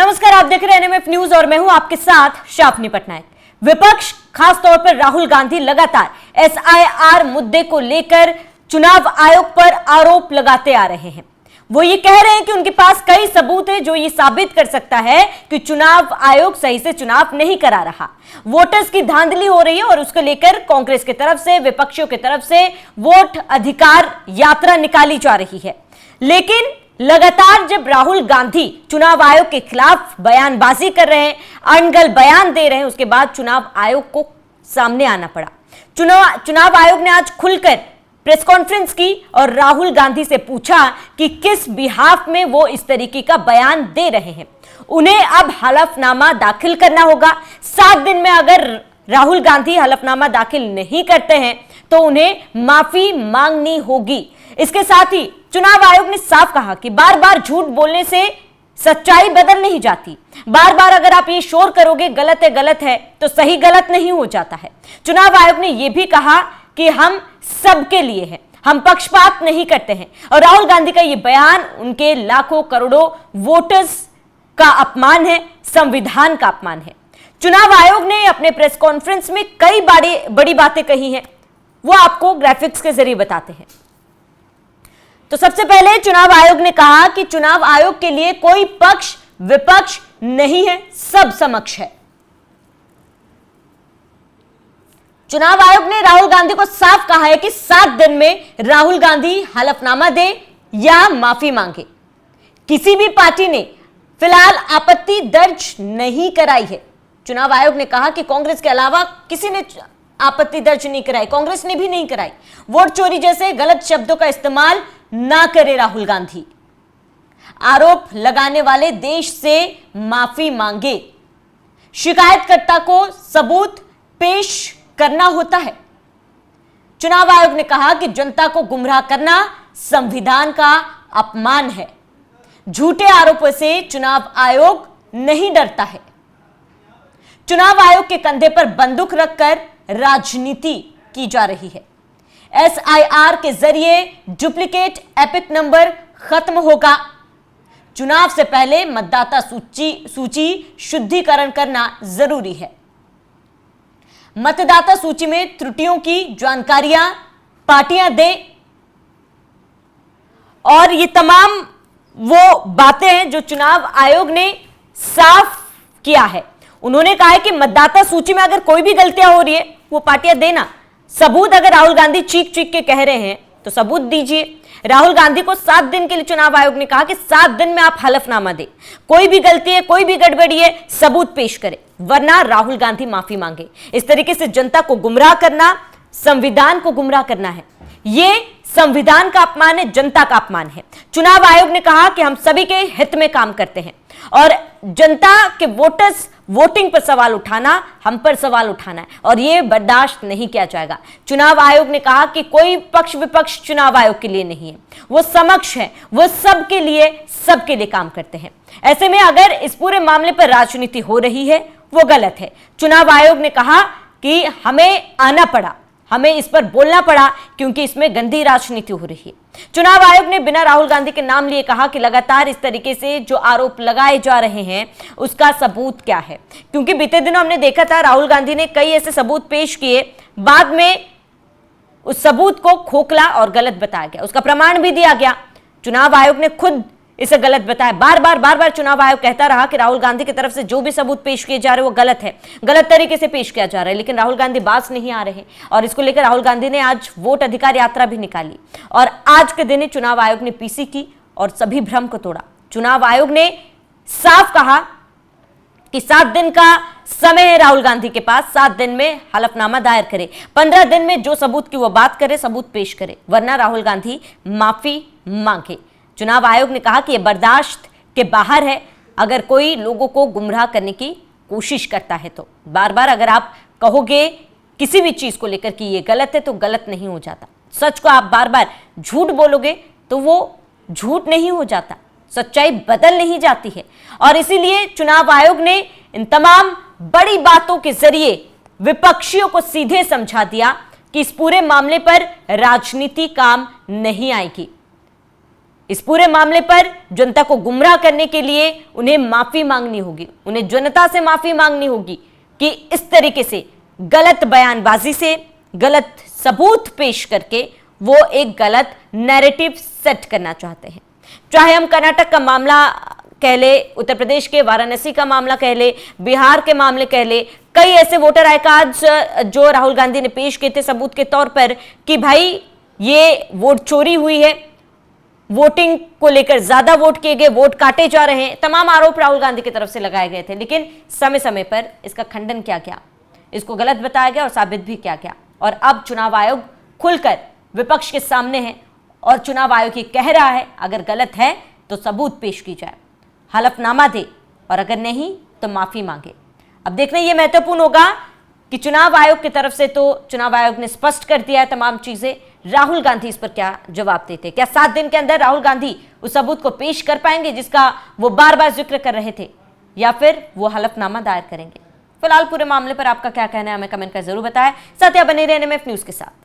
नमस्कार, आप देख रहे हैं एनएमएफ न्यूज और मैं हूं आपके साथ शाफनी पटनायक। विपक्ष खासतौर पर राहुल गांधी लगातार एसआईआर मुद्दे को लेकर चुनाव आयोग पर आरोप लगाते आ रहे हैं। वो ये कह रहे हैं कि उनके पास कई सबूत है जो ये साबित कर सकता है कि चुनाव आयोग सही से चुनाव नहीं करा रहा, वोटर्स की धांधली हो रही है और उसको लेकर कांग्रेस की तरफ से, विपक्षियों की तरफ से वोट अधिकार यात्रा निकाली जा रही है। लेकिन लगातार जब राहुल गांधी चुनाव आयोग के खिलाफ बयानबाजी कर रहे हैं, अनगल बयान दे रहे हैं, उसके बाद चुनाव आयोग को सामने आना पड़ा। चुनाव आयोग ने आज खुलकर प्रेस कॉन्फ्रेंस की और राहुल गांधी से पूछा कि किस बिहाफ में वो इस तरीके का बयान दे रहे हैं। उन्हें अब हलफनामा दाखिल करना होगा। 7 दिन में अगर राहुल गांधी हलफनामा दाखिल नहीं करते हैं तो उन्हें माफी मांगनी होगी। इसके साथ ही चुनाव आयोग ने साफ कहा कि बार बार झूठ बोलने से सच्चाई बदल नहीं जाती। बार बार अगर आप ये शोर करोगे गलत है तो सही गलत नहीं हो जाता है। चुनाव आयोग ने यह भी कहा कि हम सबके लिए हैं, हम पक्षपात नहीं करते हैं। और राहुल गांधी का यह बयान उनके लाखों करोड़ों वोटर्स का अपमान है, संविधान का अपमान है। चुनाव आयोग ने अपने प्रेस कॉन्फ्रेंस में कई बड़ी बातें कही हैं, वो आपको ग्राफिक्स के जरिए बताते हैं। तो सबसे पहले चुनाव आयोग ने कहा कि चुनाव आयोग के लिए कोई पक्ष विपक्ष नहीं है, सब समक्ष है। चुनाव आयोग ने राहुल गांधी को साफ कहा है कि 7 दिन में राहुल गांधी हलफनामा दे या माफी मांगे। किसी भी पार्टी ने फिलहाल आपत्ति दर्ज नहीं कराई है। चुनाव आयोग ने कहा कि कांग्रेस के अलावा किसी ने आपत्ति दर्ज नहीं कराई, कांग्रेस ने भी नहीं कराई। वोट चोरी जैसे गलत शब्दों का इस्तेमाल ना करे राहुल गांधी। आरोप लगाने वाले देश से माफी मांगे। शिकायतकर्ता को सबूत पेश करना होता है। चुनाव आयोग ने कहा कि जनता को गुमराह करना संविधान का अपमान है। झूठे आरोपों से चुनाव आयोग नहीं डरता है। चुनाव आयोग के कंधे पर बंदूक रखकर राजनीति की जा रही है। एसआईआर के जरिए डुप्लीकेट एपिक नंबर खत्म होगा। चुनाव से पहले मतदाता सूची शुद्धिकरण करना जरूरी है। मतदाता सूची में त्रुटियों की जानकारियां पार्टियां दें और ये तमाम वो बातें हैं जो चुनाव आयोग ने साफ किया है। उन्होंने कहा है कि मतदाता सूची में अगर कोई भी गलतियां हो रही है वो पार्टियां देना। सबूत अगर राहुल गांधी चीख के कह रहे हैं तो सबूत दीजिए। राहुल गांधी को 7 दिन के लिए चुनाव आयोग ने कहा कि 7 दिन में आप हलफनामा दें, कोई भी गलती है, कोई भी गड़बड़ी है, सबूत पेश करें, वरना राहुल गांधी माफी मांगे। इस तरीके से जनता को गुमराह करना, संविधान को गुमराह करना है। ये संविधान का अपमान है, जनता का अपमान है। चुनाव आयोग ने कहा कि हम सभी के हित में काम करते हैं और जनता के वोटर्स वोटिंग पर सवाल उठाना, हम पर सवाल उठाना है और यह बर्दाश्त नहीं किया जाएगा। चुनाव आयोग ने कहा कि कोई पक्ष विपक्ष चुनाव आयोग के लिए नहीं है, वो समक्ष है, वो सबके लिए काम करते हैं। ऐसे में अगर इस पूरे मामले पर राजनीति हो रही है वो गलत है। चुनाव आयोग ने कहा कि हमें आना पड़ा, हमें इस पर बोलना पड़ा क्योंकि इसमें गंदी राजनीति हो रही है। चुनाव आयोग ने बिना राहुल गांधी के नाम लिए कहा कि लगातार इस तरीके से जो आरोप लगाए जा रहे हैं उसका सबूत क्या है, क्योंकि बीते दिनों हमने देखा था राहुल गांधी ने कई ऐसे सबूत पेश किए, बाद में उस सबूत को खोखला और गलत बताया गया, उसका प्रमाण भी दिया गया। चुनाव आयोग ने खुद इसे गलत बताया। बार बार चुनाव आयोग कहता रहा कि राहुल गांधी की तरफ से जो भी सबूत पेश किए जा रहे हैं वो गलत है, गलत तरीके से पेश किया जा रहा है, लेकिन राहुल गांधी बाज नहीं आ रहे और इसको लेकर राहुल गांधी ने आज वोट अधिकार यात्रा भी निकाली और आज के दिन चुनाव आयोग ने पीसी की और सभी भ्रम को तोड़ा। चुनाव आयोग ने साफ कहा कि 7 दिन का समय है राहुल गांधी के पास, 7 दिन में हलफनामा दायर करे, 15 दिन में जो सबूत की वो बात करे, सबूत पेश करे, वरना राहुल गांधी माफी मांगे। चुनाव आयोग ने कहा कि यह बर्दाश्त के बाहर है अगर कोई लोगों को गुमराह करने की कोशिश करता है तो। बार बार अगर आप कहोगे किसी भी चीज को लेकर कि ये गलत है तो गलत नहीं हो जाता। सच को आप बार बार झूठ बोलोगे तो वो झूठ नहीं हो जाता, सच्चाई बदल नहीं जाती है। और इसीलिए चुनाव आयोग ने इन तमाम बड़ी बातों के जरिए विपक्षियों को सीधे समझा दिया कि इस पूरे मामले पर राजनीति काम नहीं आएगी। इस पूरे मामले पर जनता को गुमराह करने के लिए उन्हें माफी मांगनी होगी, उन्हें जनता से माफी मांगनी होगी कि इस तरीके से गलत बयानबाजी से, गलत सबूत पेश करके वो एक गलत नैरेटिव सेट करना चाहते हैं। चाहे हम कर्नाटक का मामला कह ले, उत्तर प्रदेश के वाराणसी का मामला कह ले, बिहार के मामले कह ले, कई ऐसे वोटर आई कार्ड्स जो राहुल गांधी ने पेश किए थे सबूत के तौर पर कि भाई ये वोट चोरी हुई है, वोटिंग को लेकर ज्यादा वोट किए गए, वोट काटे जा रहे हैं, तमाम आरोप राहुल गांधी की तरफ से लगाए गए थे। लेकिन समय समय पर इसका खंडन किया गया, इसको गलत बताया गया और साबित भी किया गया। और अब चुनाव आयोग खुलकर विपक्ष के सामने है और चुनाव आयोग ये कह रहा है अगर गलत है तो सबूत पेश की जाए, हलफनामा दे, और अगर नहीं तो माफी मांगे। अब देखना यह महत्वपूर्ण होगा कि चुनाव आयोग की तरफ से तो चुनाव आयोग ने स्पष्ट कर दिया है तमाम चीजें, राहुल गांधी इस पर क्या जवाब देते। क्या 7 दिन के अंदर राहुल गांधी उस सबूत को पेश कर पाएंगे जिसका वो बार बार जिक्र कर रहे थे, या फिर वो हलफनामा दायर करेंगे। फिलहाल पूरे मामले पर आपका क्या कहना है हमें कमेंट कर जरूर बताएं। साथ ही बने रहे NMF न्यूज के साथ।